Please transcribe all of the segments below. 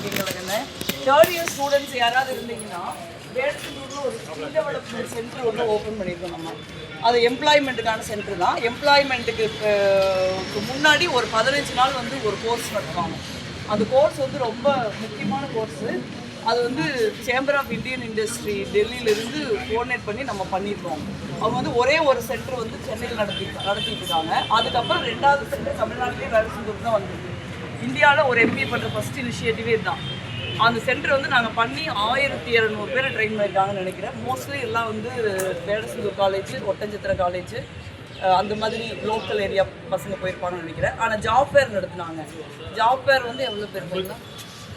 இருக்கீங்களா? Third year students யாராவது இருந்தீங்கன்னா வேடசந்தூரில் ஒரு ஸ்கில் டெவலப்மெண்ட் சென்டர் ஒன்று ஓப்பன் பண்ணியிருக்கோம் நம்ம. அது எம்ப்ளாய்மெண்ட்டுக்கான சென்டர் தான். எம்ப்ளாய்மெண்ட்டுக்கு முன்னாடி ஒரு 15 நாள் வந்து ஒரு கோர்ஸ் நடத்துவாங்க. அந்த கோர்ஸ் வந்து ரொம்ப முக்கியமான கோர்ஸு. அது வந்து சேம்பர் ஆஃப் இந்தியன் இண்டஸ்ட்ரி டெல்லியிலேருந்து கோஆர்டினேட் பண்ணி நம்ம பண்ணியிருக்கோம். அவங்க வந்து ஒரே ஒரு சென்டர் வந்து சென்னையில் நடத்திட்டு இருக்காங்க. அதுக்கப்புறம் 2வது சென்டர் தமிழ்நாட்டிலே வேடசந்தூர் தான் வந்திருக்கு. இந்தியாவில் ஒரு எம்பிஏ பண்ணுற ஃபஸ்ட் இனிஷியேட்டிவே இதுதான். அந்த சென்டர் வந்து நாங்கள் பண்ணி 1200 பேரை ட்ரெயின் பண்ணியிருக்காங்கன்னு நினைக்கிறேன். மோஸ்ட்லி எல்லாம் வந்து வேடசந்தூர் காலேஜ், ஒட்டஞ்சத்திர காலேஜ், அந்த மாதிரி லோக்கல் ஏரியா பசங்க போயிருப்பாங்கன்னு நினைக்கிறேன். ஆனால் ஜாப் ஃபேர் நடத்துனாங்க. ஜாப் ஃபேர் வந்து எவ்வளோ பேர் போயிருந்தா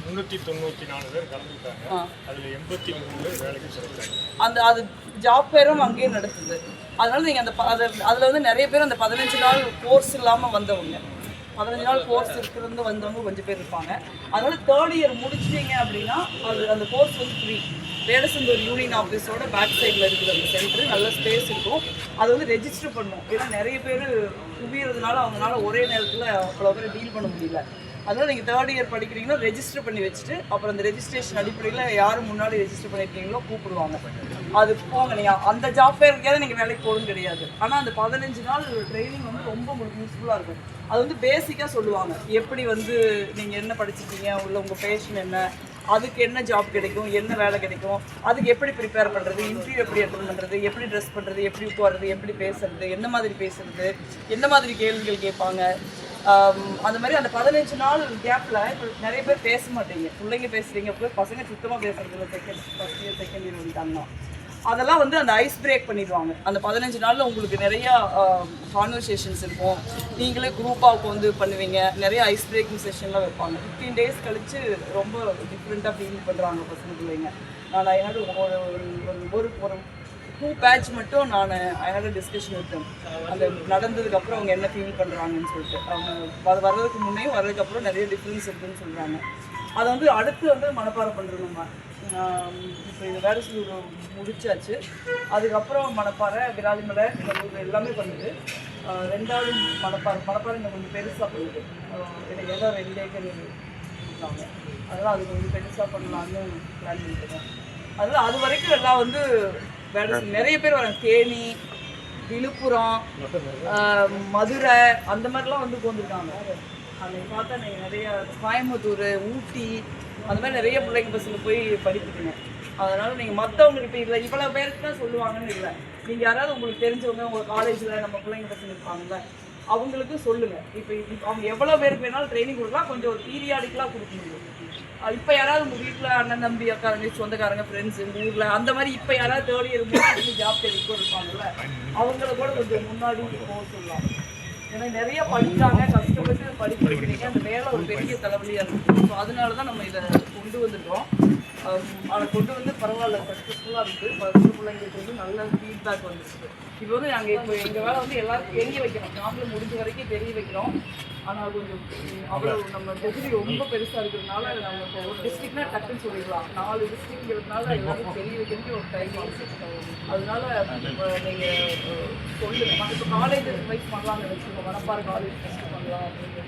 394 பேர் கலந்துட்டாங்க. அதில் 83 பேர் வேலைக்கு சேர்த்தாங்க. அது ஜாப் ஃபேரும் அங்கேயே நடத்துது. அதனால நீங்கள் அதில் வந்து நிறைய பேர் அந்த 15 நாள் கோர்ஸ் இல்லாமல் வந்தவங்க, 15 நாள் கோர்ஸ் இருக்கிறது வந்தவங்க கொஞ்சம் பேர் இருப்பாங்க. அதனால் தேர்ட் இயர் முடிச்சிட்டிங்க அப்படின்னா அந்த கோர்ஸ் வந்து ஃப்ரீ. வேடசந்தூர் யூனியன் ஆஃபீஸோட பேக் சைடில் இருக்குது அந்த சென்டர். நல்ல ஸ்பேஸ் இருக்கும். அதை வந்து ரெஜிஸ்டர் பண்ணணும். ஏன்னா நிறைய பேர் குவியறதுனால அவங்களால ஒரே நேரத்தில் அவ்வளோ பேர் டீல் பண்ண முடியல. அதனால் நீங்கள் தேர்ட் இயர் படிக்கிறீங்கன்னா ரெஜிஸ்டர் பண்ணி வச்சுட்டு அப்புறம் அந்த ரெஜிஸ்ட்ரேஷன் அடிப்படையில் யார் முன்னாடி ரெஜிஸ்டர் பண்ணியிருக்கீங்களோ கூப்பிடுவாங்க. அது போங்க. நீங்கள் அந்த ஜாப் ஃபேருக்காவது நீங்கள் வேலைக்கு போகணும் கிடையாது. ஆனால் அந்த 15 நாள் ட்ரைனிங் வந்து ரொம்ப உங்களுக்கு யூஸ்ஃபுல்லாக இருக்கும். அது வந்து பேசிக்காக சொல்லுவாங்க. எப்படி வந்து நீங்கள் என்ன படிச்சிருக்கீங்க, உள்ள உங்கள் பேஷன் என்ன, அதுக்கு என்ன ஜாப் கிடைக்கும், என்ன வேலை கிடைக்கும், அதுக்கு எப்படி ப்ரிப்பேர் பண்ணுறது, இன்டர்வியூ எப்படி அட்டெண்ட் பண்ணுறது, எப்படி ட்ரெஸ் பண்ணுறது, எப்படி உட்காருறது, எப்படி பேசுறது, எந்த மாதிரி பேசுறது, எந்த மாதிரி கேள்விகள் கேட்பாங்க. அந்த மாதிரி அந்த 15 நாள் கேப்பில் இப்போ நிறைய பேர் பேச மாட்டீங்க. பிள்ளைங்க பேசுகிறீங்க, பசங்க சுத்தமாக பேசுறது இல்லை. ஃபஸ்ட் இயர் செகண்ட் இயர் வந்துட்டாங்கன்னா அதெல்லாம் வந்து அந்த ஐஸ் பிரேக் பண்ணிடுவாங்க. அந்த 15 நாளில் உங்களுக்கு நிறையா கான்வர்சேஷன்ஸ் இருக்கும். நீங்களே குரூப்பாக உட்காந்து பண்ணுவீங்க. நிறைய ஐஸ் பிரேக்கிங் செஷன்லாம் வைப்பாங்க. 15 டேஸ் கழித்து ரொம்ப டிஃப்ரெண்ட்டாக ஃபீல் பண்ணுறாங்க பசங்க பிள்ளைங்க. நான் ஐ ஹேட் ஒரு 2 பேட்ச் மட்டும் ஐ ஹேட் டிஸ்கஷன் விட்டேன். அந்த நடந்ததுக்கப்புறம் அவங்க என்ன ஃபீல் பண்ணுறாங்கன்னு சொல்லிட்டு. அவங்க வர்றதுக்கு முன்னையும் வர்றதுக்கப்புறம் நிறைய டிஃப்ரென்ஸ் இருக்குதுன்னு சொல்கிறாங்க. அதை வந்து அடுத்து வந்து மனப்பாடம் பண்ணுறோம் நம்ம. இப்போ இந்த வேடசந்தூர் முடிச்சாச்சு. அதுக்கப்புறம் மணப்பாறை, விராலிமலை, எல்லாமே பண்ணுது. 2வது மணப்பாறை இன்னும் கொஞ்சம் பெருசாக பண்ணுது. எனக்கு ஏதோ 2 ஏக்கர் இருக்காங்க. அதனால் அது கொஞ்சம் பெருசாக பண்ணலான்னு பிளான் பண்ணிட்டுருக்கேன். அதனால் அது வரைக்கும் எல்லாம் வந்து நிறைய பேர் வராங்க. தேனி, விழுப்புரம், மதுரை அந்த மாதிரிலாம் வந்து உட்காந்துருக்காங்க. அதை பார்த்தா நீங்கள் நிறைய கோயம்புத்தூர், ஊட்டி அந்த மாதிரி நிறைய பிள்ளைங்க பசங்க போய் படிப்புக்குங்க. அதனால் நீங்கள் மற்றவங்களுக்கு இப்போ இல்லை இவ்வளோ பேருக்கு தான் சொல்லுவாங்கன்னு இல்லை. நீங்கள் யாராவது உங்களுக்கு தெரிஞ்சவங்க உங்கள் காலேஜில் நம்ம பிள்ளைங்க பசங்க இருப்பாங்கல்ல, அவங்களுக்கு சொல்லுங்கள். இப்போ அவங்க எவ்வளோ பேருக்கு வேணாலும் ட்ரைனிங் கொடுக்கலாம். கொஞ்சம் ஒரு பீரியாடிக்கலாக கொடுக்க முடியும். இப்போ யாராவது உங்கள் வீட்டில் அண்ணன் தம்பி அக்காரங்க சொந்தக்காரங்க ஃப்ரெண்ட்ஸு ஊரில் அந்த மாதிரி இப்போ யாராவது தேர்ட் இயர் முடிச்சு ஜாப் தேடிக்கோ இருப்பாங்கல்ல, அவங்கள கூட கொஞ்சம் முன்னாடி போக சொல்லலாம். ஏன்னா நிறைய படிக்கிறாங்க, கஷ்டப்பட்டு படிக்கிறீங்க. அந்த வேலை ஒரு பெரிய தலைவலியாக இருக்குது. ஸோ அதனால தான் நம்ம இதை கொண்டு வந்துட்டோம். அதை கொண்டு வந்து பரவாயில்ல, சக்ஸஸ்ஃபுல்லாக இருக்குது. ஃபஸ்ட்டு பிள்ளைங்களுக்கு வந்து நல்ல ஃபீட்பேக் வந்துருக்கு. இப்போ வந்து நாங்கள் எங்கள் வேலை வந்து எல்லாருக்கும் தெரிய வைக்கிறோம். நாமளும் முடிஞ்ச வரைக்கும் தெரிய வைக்கிறோம். ஆனால் கொஞ்சம் அவ்வளோ நம்ம தொகுதி ரொம்ப பெருசாக இருக்கிறதுனால நம்ம இப்போ ஒரு டிஸ்ட்ரிக்ட்னா டக்குன்னு சொல்லிடலாம். 4 டிஸ்ட்ரிக்ட்ங்கிறதுனால எல்லாரும் தெரிய வைக்கிறதுக்கு ஒரு டைம் ஆகுது. அதனால நீங்கள் சொல்லுங்கள். இப்போ காலேஜ் வைஸ் பண்ணலாம்னு வச்சுக்கோங்க. மணப்பாறை காலேஜ் ஃபஸ்ட்டு பண்ணலாம் அப்படின்னு.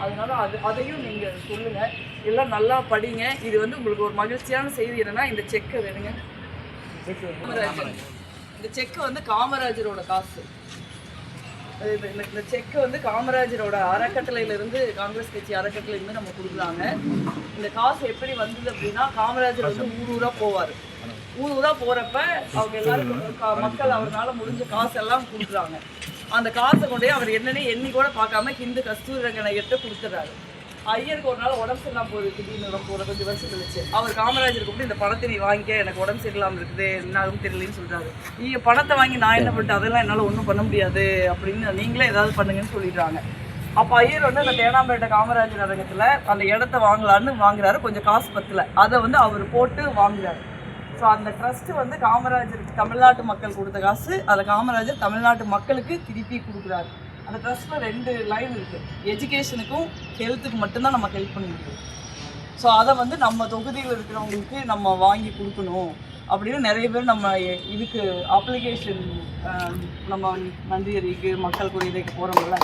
அதனால அதையும் நீங்கள் சொல்லுங்கள். எல்லாம் நல்லா படிங்க. இது வந்து உங்களுக்கு ஒரு மகிழ்ச்சியான செய்தி என்னென்னா, இந்த செக்கை வேணுங்க. காமராஜர் இந்த செக்கு வந்து காமராஜரோட காசு. இந்த செக்கு வந்து காமராஜரோட அறக்கட்டளையிலேருந்து, காங்கிரஸ் கட்சி அறக்கட்டளையிலேருந்து நம்ம கொடுக்குறாங்க. இந்த காசு எப்படி வந்தது அப்படின்னா, காமராஜர் வந்து ஊராக போவார். ஊராக போகிறப்ப அவங்க எல்லாருக்கும் மக்கள் அவரால் முடிஞ்ச காசெல்லாம் கொடுக்குறாங்க. அந்த காசை கொண்டே அவர் என்னென்னு எண்ணி கூட பார்க்காம ஹிந்து கஸ்தூரி ரங்கன் ஐயர்கிட்ட கொடுத்துட்றாரு. ஐயருக்கு ஒரு நாள் உடம்பு சரியில்லாமல் போகுது. திடீர்னு போகிற கொஞ்சம் வருஷம் கழிச்சு அவர் காமராஜருக்கு கூப்பிட்டு இந்த பணத்தை நீ வாங்கிக்க, எனக்கு உடம்பு சரியில்லாமல் இருக்குது, என்னாலும் தெரியலன்னு சொல்கிறாரு. நீங்கள் பணத்தை வாங்கி நான் என்ன பண்ணிட்டு அதெல்லாம் என்னால் ஒன்றும் பண்ண முடியாது அப்படின்னு நீங்களே ஏதாவது பண்ணுங்கன்னு சொல்லிடுறாங்க. அப்போ ஐயர் வந்து அந்த தேனாம்பேட்டை காமராஜர் அரங்கத்தில் அந்த இடத்த வாங்கலான்னு வாங்குறாரு. கொஞ்சம் காசு பத்தல, அதை வந்து அவர் போட்டு வாங்குறாரு. ஸோ அந்த ட்ரஸ்ட்டு வந்து காமராஜருக்கு தமிழ்நாட்டு மக்கள் கொடுத்த காசு, அதை காமராஜர் தமிழ்நாட்டு மக்களுக்கு திருப்பி கொடுக்குறாரு. அந்த ட்ரஸ்ட்டில் 2 லைன் இருக்குது. எஜுகேஷனுக்கும் ஹெல்த்துக்கு மட்டும்தான் நம்ம ஹெல்ப் பண்ண முடியும். ஸோ அதை வந்து நம்ம தொகுதியில் இருக்கிறவங்களுக்கு நம்ம வாங்கி கொடுக்கணும் அப்படின்னு நிறைய பேர் நம்ம இதுக்கு அப்ளிகேஷன் நம்ம நன்றி அறிவிக்கு மக்கள் குறியீடுக்கு போகிறோம்ல,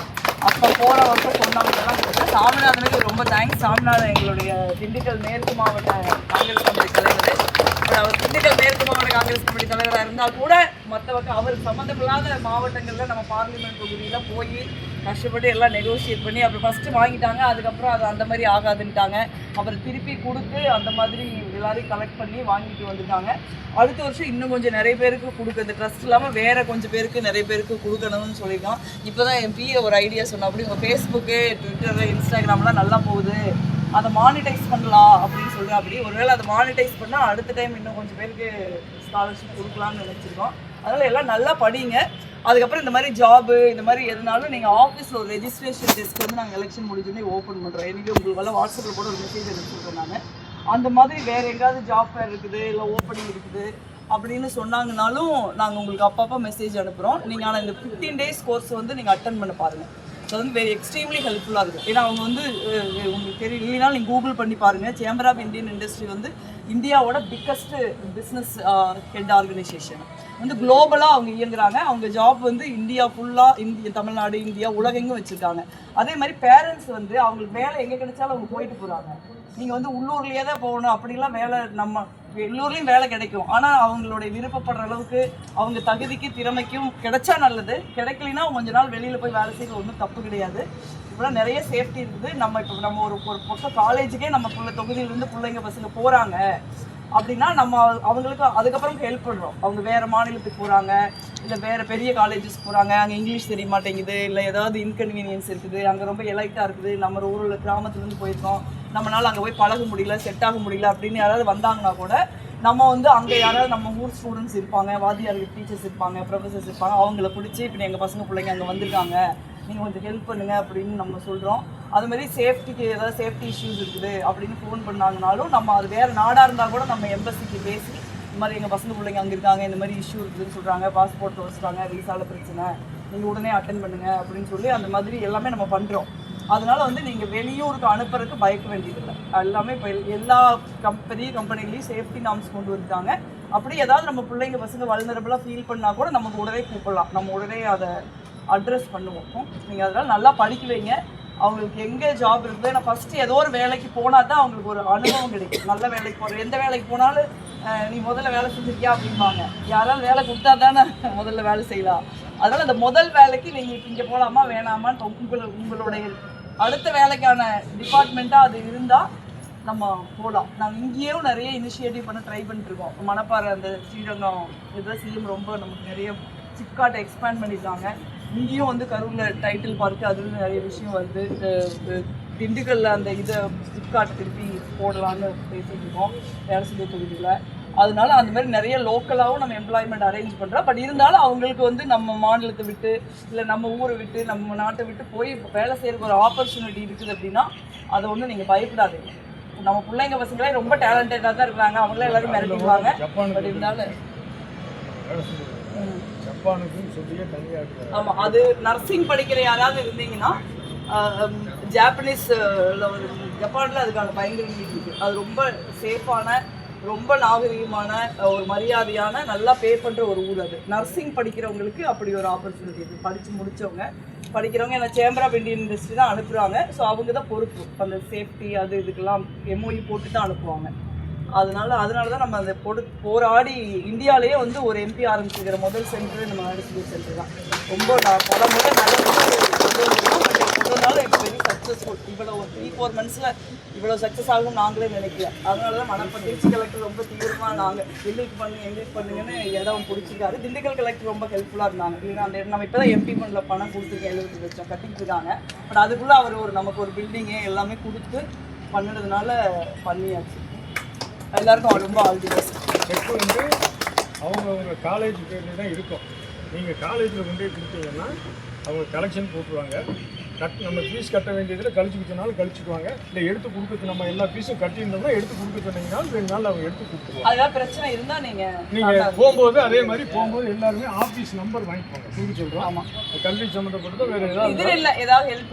அப்போ போகிற வருஷம் சொன்னவங்கெல்லாம் கொடுத்தேன். சாமிநாதனுக்கு ரொம்ப தேங்க்ஸ். சாமிநாதன் எங்களுடைய திண்டுக்கல் மேற்கு மாவட்ட காங்கிரஸ் கமிட்டி தலைவர். அவர் திண்டுக்கல் மேற்கு மாவட்ட காங்கிரஸ் கமிட்டி தலைவராக இருந்தால் கூட மற்றவங்க அவர் சம்மந்தமில்லாத மாவட்டங்களில் நம்ம பார்லிமெண்ட் தொகுதியில் போய் கஷ்டப்பட்டு எல்லாம் நெகோஷியேட் பண்ணி அப்புறம் ஃபஸ்ட்டு வாங்கிட்டாங்க. அதுக்கப்புறம் அது அந்த மாதிரி ஆகாதுன்ட்டாங்க. அப்புறம் திருப்பி கொடுத்து அந்த மாதிரி எல்லாரையும் கலெக்ட் பண்ணி வாங்கிட்டு வந்துட்டாங்க. அடுத்த வருஷம் இன்னும் கொஞ்சம் நிறைய பேருக்கு கொடுக்க, இந்த ட்ரஸ்ட் இல்லாமல் வேறு கொஞ்சம் பேருக்கு நிறைய பேருக்கு கொடுக்கணும்னு சொல்லியிருக்கோம். இப்போ தான் என் பிஏ ஒரு ஐடியா சொன்ன, அப்படி உங்கள் ஃபேஸ்புக்கு, ட்விட்டரு, இன்ஸ்டாகிராம்லாம் நல்லா போகுது, அதை மானிட்டைஸ் பண்ணலாம் அப்படின்னு சொல்கிறேன். அப்படி ஒருவேளை அதை மானிட்டைஸ் பண்ணால் அடுத்த டைம் இன்னும் கொஞ்சம் பேருக்கு ஸ்காலர்ஷிப் கொடுக்கலான்னு நினச்சிருக்கோம். அதனால் எல்லாம் நல்லா படிங்க. அதுக்கப்புறம் இந்த மாதிரி ஜாபு இந்த மாதிரி எதுனாலும் நீங்கள் ஆஃபீஸில் ஒரு ரெஜிஸ்ட்ரேஷன் டெஸ்க் வந்து நாங்கள் எலெக்ஷன் முடிஞ்சோடனே ஓப்பன் பண்ணுறோம். எனக்கு உங்களுக்கு வாட்ஸ்அப்பில் கூட ஒரு மெசேஜ் அனுப்பிச்சுருக்கேன் நான். அந்த மாதிரி வேறு எங்கேயாவது ஜாப் ஃபேர் இருக்குது இல்லை ஓப்பனிங் இருக்குது அப்படின்னு சொன்னாங்கனாலும் நாங்கள் உங்களுக்கு அப்பப்போ மெசேஜ் அனுப்புகிறோம். நீங்கள் ஆனால் இந்த 15 days கோர்ஸ் வந்து நீங்கள் அட்டன் பண்ண பாருங்கள். ஸோ வந்து வெரி எக்ஸ்ட்ரீம்லி ஹெல்ப்ஃபுல்லாக இருக்குது. ஏன்னா அவங்க வந்து உங்களுக்கு தெரியும் இல்லைனாலும் நீங்கள் கூகுள் பண்ணி பாருங்கள். சேம்பர் ஆஃப் இந்தியன் இண்டஸ்ட்ரி வந்து இந்தியாவோட பிக்கஸ்ட் பிஸ்னஸ் ஹெட் ஆர்கனைசேஷன் வந்து குளோபலாக அவங்க இயங்குறாங்க. அவங்க ஜாப் வந்து இந்தியா ஃபுல்லாக, தமிழ்நாடு, இந்தியா, உலகெங்கும் வச்சுருக்காங்க. அதே மாதிரி பேரண்ட்ஸ் வந்து அவங்களுக்கு வேலை எங்கே கிடைச்சாலும் அவங்க போயிட்டு போகிறாங்க. நீங்கள் வந்து உள்ளூர்லேயே தான் போகணும் அப்படிலாம் வேலை, நம்ம எல்லோர்லேயும் வேலை கிடைக்கும். ஆனால் அவங்களுடைய விருப்பப்படுற அளவுக்கு அவங்க தகுதிக்கு திறமைக்கும் கிடைச்சா நல்லது, கிடைக்கலனா கொஞ்ச நாள் வெளியில் போய் வேலை செய்ய ஒன்றும் தப்பு கிடையாது. இப்போலாம் நிறைய சேஃப்டி இருக்குது. நம்ம ஒரு பொட்ட காலேஜுக்கே நம்ம தொகுதியிலேருந்து பிள்ளைங்க பசங்க போகிறாங்க அப்படின்னா நம்ம அவங்களுக்கு அதுக்கப்புறம் ஹெல்ப் பண்ணுறோம். அவங்க வேறு மாநிலத்துக்கு போகிறாங்க, இல்லை வேறு பெரிய காலேஜஸ் போகிறாங்க, அங்கே இங்கிலீஷ் தெரிய மாட்டேங்குது, இல்லை ஏதாவது இன்கன்வீனியன்ஸ் இருக்குது, அங்கே ரொம்ப எலைட்டாக இருக்குது, நம்ம ஊரில் கிராமத்துலேருந்து போயிருக்கோம், நம்மளால் அங்கே போய் பழக முடியல, செட் ஆக முடியல அப்படின்னு யாராவது வந்தாங்கன்னா கூட நம்ம வந்து அங்கே யாராவது நம்ம ஊர் ஸ்டூடெண்ட்ஸ் இருப்பாங்க, வாத்தியார்கள் டீச்சர்ஸ் இருப்பாங்க, ப்ரொஃபஸர்ஸ் இருப்பாங்க, அவங்கள பிடிச்சி இப்படி எங்கள் பசங்க பிள்ளைங்க அங்கே வந்திருக்காங்க, நீங்கள் கொஞ்சம் ஹெல்ப் பண்ணுங்கள் அப்படின்னு நம்ம சொல்கிறோம். அதுமாதிரி சேஃப்டிக்கு ஏதாவது சேஃப்டி இஷ்யூஸ் இருக்குது அப்படின்னு ஃபோன் பண்ணாங்கனாலும் நம்ம அது வேறு நாடாக இருந்தால் கூட நம்ம எம்பசிக்கு பேசி இந்த மாதிரி எங்கள் பசங்க பிள்ளைங்க அங்கே இருக்காங்க, இந்த மாதிரி இஷ்யூ இருக்குதுன்னு சொல்கிறாங்க, பாஸ்போர்ட் வச்சுட்டாங்க, விசாவில் பிரச்சனை, நீங்கள் உடனே அட்டென்ட் பண்ணுங்கள் அப்படின்னு சொல்லி அந்த மாதிரி எல்லாமே நம்ம பண்ணுறோம். அதனால் வந்து நீங்கள் வெளியூருக்கு அனுப்புறதுக்கு பயக்க வேண்டியதில்லை. எல்லாமே இப்போ எல்லா பெரிய கம்பெனிலையும் சேஃப்டி நார்ம்ஸ் கொண்டு வந்துட்டாங்க. அப்படி ஏதாவது நம்ம பிள்ளைங்க பசங்க வல்னரபிளாக ஃபீல் பண்ணால் கூட நமக்கு உடனே கூப்பிடலாம், நம்ம உடனே அதை அட்ரஸ் பண்ணுவோம். நீங்கள் அதனால் நல்லா படிக்க வைங்க. அவங்களுக்கு எங்கே ஜாப் இருக்குது, ஏன்னா ஃபஸ்ட்டு ஏதோ ஒரு வேலைக்கு போனால் தான் அவங்களுக்கு ஒரு அனுபவம் கிடைக்கும். நல்ல வேலைக்கு போகிற எந்த வேலைக்கு போனாலும் நீ முதல்ல வேலை செஞ்சுருக்கியா அப்படிம்பாங்க. யாராலும் வேலை கொடுத்தா தானே முதல்ல வேலை செய்யலாம். அதனால் அந்த முதல் வேலைக்கு நீங்கள் இங்கே போகலாமா வேணாமான்னு உங்களுடைய அடுத்த வேலைக்கான டிபார்ட்மெண்ட்டாக அது இருந்தால் நம்ம போகலாம். நாங்கள் இங்கேயும் நிறைய இனிஷியேட்டிவ் பண்ண ட்ரை பண்ணிட்டுருக்கோம். மணப்பாறை அந்த ஸ்ரீரங்கம் இதெல்லாம் சிஎம் ரொம்ப நமக்கு நிறைய சிப்காட்டை எக்ஸ்பேண்ட் பண்ணியிருக்காங்க. இங்கேயும் வந்து கரூரில் டைட்டில் பார்க்கு அதுலேருந்து நிறைய விஷயம் வருது. திண்டுக்கல்லில் அந்த இதை சிப்காட் திருப்பி போடலான்னு பேசிகிட்டு இருக்கோம் வேலை செய்ய தொகுதியில். அதனால அந்த மாதிரி நிறைய லோக்கலாகவும் நம்ம எம்ப்ளாய்மெண்ட் அரேஞ்ச் பண்ணுறோம். பட் இருந்தாலும் அவங்களுக்கு வந்து நம்ம மாநிலத்தை விட்டு இல்லை நம்ம ஊரை விட்டு நம்ம நாட்டை விட்டு போய் வேலை செய்கிறதுக்கு ஒரு ஆப்பர்ச்சுனிட்டி இருக்குது அப்படின்னா அதை ஒன்றும் நீங்கள் பயப்படாதீங்க. நம்ம பிள்ளைங்க பசங்களே ரொம்ப டேலண்டடாக தான் இருக்கிறாங்க, அவங்களே எல்லாரும் மிரட்டிடுவாங்க. பட் இருந்தாலும் ஆமாம், அது நர்சிங் படிக்கிற யாராவது இருந்தீங்கன்னா ஜப்பானில் அதுக்கான பயங்கர நீட் இருக்குது. அது ரொம்ப சேஃபான, ரொம்ப நாகரீகமான, ஒரு மரியாதையான, நல்லா பே பண்ணுற ஒரு ஊர் அது. நர்சிங் படிக்கிறவங்களுக்கு அப்படி ஒரு ஆப்பர்ச்சுனிட்டி இருக்குது. படித்து முடித்தவங்க படிக்கிறவங்க ஏன்னா சேம்பர் ஆஃப் இந்தியன் இண்டஸ்ட்ரி தான் அனுப்புகிறாங்க. ஸோ அவங்க தான் பொறுப்பு அந்த சேஃப்டி அது இதுக்கெல்லாம் MOU போட்டு தான் அனுப்புவாங்க. அதனால தான் நம்ம அந்த போராடி இந்தியாவிலேயே வந்து ஒரு MP ஆரம்பிச்சிருக்கிற முதல் சென்டர் நம்ம மெடிக்கல் சென்டர் தான். ரொம்ப பல முறை நடந்ததுனால இப்போ வெரி சக்ஸஸ்ஃபுல். இவ்வளோ ஒரு 3-4 monthஸில் இவ்வளோ சக்ஸஸ் ஆகும் நாங்களே நினைக்கல. அதனால தான் திருச்சி கலெக்டர் ரொம்ப தீவிரமாக நாங்கள் எங்களுக்கு பண்ணுங்கன்னு இடம் பிடிச்சிருக்காரு. திண்டுக்கல் கலெக்டர் ரொம்ப ஹெல்ப்ஃபுல்லாக இருந்தாங்க. இல்லைன்னா அந்த இடம் நம்ம இப்போ தான் MP ஃபண்டில் பணம் கொடுத்துருக்கேன், 70 லட்சம் கட்டிட்டு இருக்காங்க. பட் அதுக்குள்ளே அவர் நமக்கு ஒரு பில்டிங்கு எல்லாமே கொடுத்து பண்ணுறதுனால பண்ணியாச்சு. எல்லாருக்கும் ரொம்ப ஆல் தி பெஸ்ட். செக் வந்து அவங்க காலேஜ் பேரில் தான் இருக்கும். நீங்கள் காலேஜில் கொண்டு போய் கொடுத்தீங்கன்னா அவங்க கலெக்ஷன் போட்டுருவாங்க. நம்ம ஃபீஸ் கட்ட வேண்டியதில் கழிச்சுக்கிட்டனாலும் கழிச்சுக்குவாங்க. இல்லை எடுத்து கொடுக்குறது நம்ம எல்லா ஃபீஸும் கட்டியிருந்தோம்னா எடுத்து கொடுக்க சொன்னீங்கன்னாலும் 2 நாள் அவங்க எடுத்து கொடுத்துருவாங்க. அதாவது பிரச்சனை இருந்தால் நீங்கள் போகும்போது அதே மாதிரி போகும்போது எல்லாருமே ஆஃபீஸ் நம்பர் வாங்கிப்பாங்க. கொடுக்க சொல்கிறோம். ஆமாம், கல்வி சம்மந்தப்பட்டதோ வேறு இது இல்லை ஏதாவது ஹெல்ப்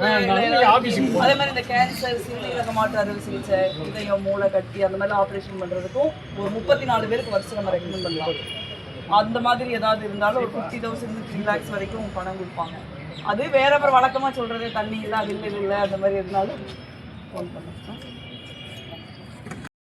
ஆஃபீஸுக்கு. அதே மாதிரி இந்த கேன்சர், சிறுநீரக மாற்று அறுவை சிகிச்சை, இதயம், மூளை கட்டி அந்த மாதிரி ஆப்ரேஷன் பண்ணுறதுக்கும் ஒரு 34 பேருக்கு வருஷம் நம்ம ரெக்கமெண்ட் பண்ணலாம். அந்த மாதிரி ஏதாவது இருந்தாலும் ஒரு 50,000 to 3 lakhs வரைக்கும் பணம் கொடுப்பாங்க. அது வேற அப்புறம் வழக்கமாக சொல்கிறது தண்ணி இல்லை அது இல்லை அந்த மாதிரி இருந்தாலும் ஃபோன் பண்ணுறேன்.